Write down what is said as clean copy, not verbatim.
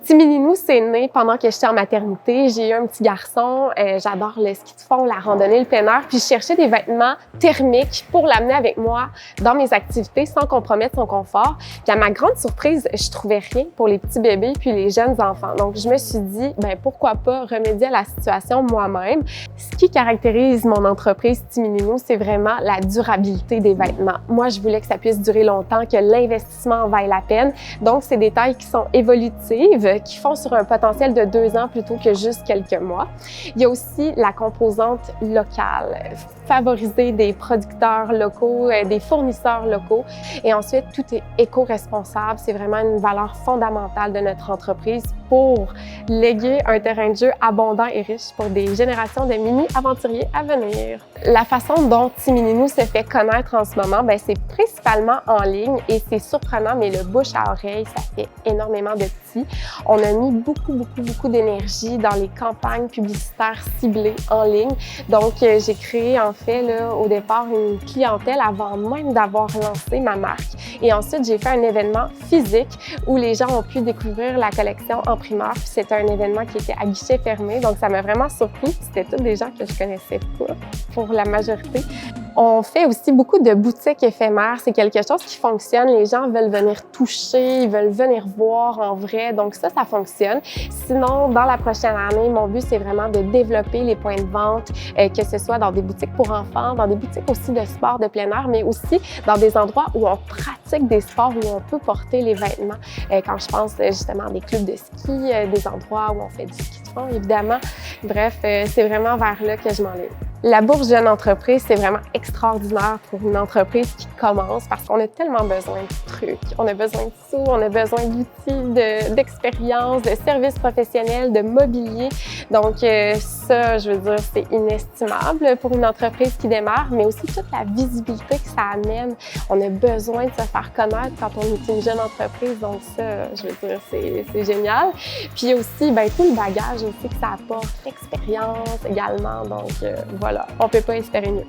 Timininou, c'est né pendant que j'étais en maternité. J'ai eu un petit garçon. J'adore le ski de fond, la randonnée, le plein air. Puis je cherchais des vêtements thermiques pour l'amener avec moi dans mes activités sans compromettre son confort. Puis à ma grande surprise, je trouvais rien pour les petits bébés puis les jeunes enfants. Donc je me suis dit, ben pourquoi pas remédier à la situation moi-même. Ce qui caractérise mon entreprise Timininou, c'est vraiment la durabilité des vêtements. Moi, je voulais que ça puisse durer longtemps, que l'investissement en vaille la peine. Donc c'est des tailles qui sont évolutives, qui font sur un potentiel de 2 ans plutôt que juste quelques mois. Il y a aussi la composante locale, favoriser des producteurs locaux, des fournisseurs locaux. Et ensuite, tout est éco-responsable. C'est vraiment une valeur fondamentale de notre entreprise pour léguer un terrain de jeu abondant et riche pour des générations de mini-aventuriers à venir. La façon dont Timininou se fait connaître en ce moment, c'est principalement en ligne et c'est surprenant, mais le bouche à oreille, ça fait énormément de petits. On a mis beaucoup d'énergie dans les campagnes publicitaires ciblées en ligne. Donc, j'ai créé en fait là, au départ une clientèle avant même d'avoir lancé ma marque. Et ensuite, j'ai fait un événement physique où les gens ont pu découvrir la collection en primeur. Puis c'était un événement qui était à guichet fermé, donc ça m'a vraiment surpris. C'était tous des gens que je connaissais pas pour la majorité. On fait aussi beaucoup de boutiques éphémères. C'est quelque chose qui fonctionne. Les gens veulent venir toucher, ils veulent venir voir en vrai. Donc ça fonctionne. Sinon, dans la prochaine année, mon but, c'est vraiment de développer les points de vente, que ce soit dans des boutiques pour enfants, dans des boutiques aussi de sport de plein air, mais aussi dans des endroits où on pratique des sports, où on peut porter les vêtements. Quand je pense justement à des clubs de ski, des endroits où on fait du ski de fond, évidemment. Bref, c'est vraiment vers là que je m'enligne. La bourse jeune entreprise, c'est vraiment extraordinaire pour une entreprise qui commence parce qu'on a tellement besoin de trucs. On a besoin de sous, on a besoin d'outils, d'expérience, de services professionnels, de mobilier. Donc ça, je veux dire, c'est inestimable pour une entreprise qui démarre, mais aussi toute la visibilité que ça amène. On a besoin de se faire connaître quand on est une jeune entreprise. Donc ça, je veux dire, c'est génial. Puis aussi, tout le bagage aussi que ça apporte, l'expérience également. Donc voilà, on peut pas espérer mieux.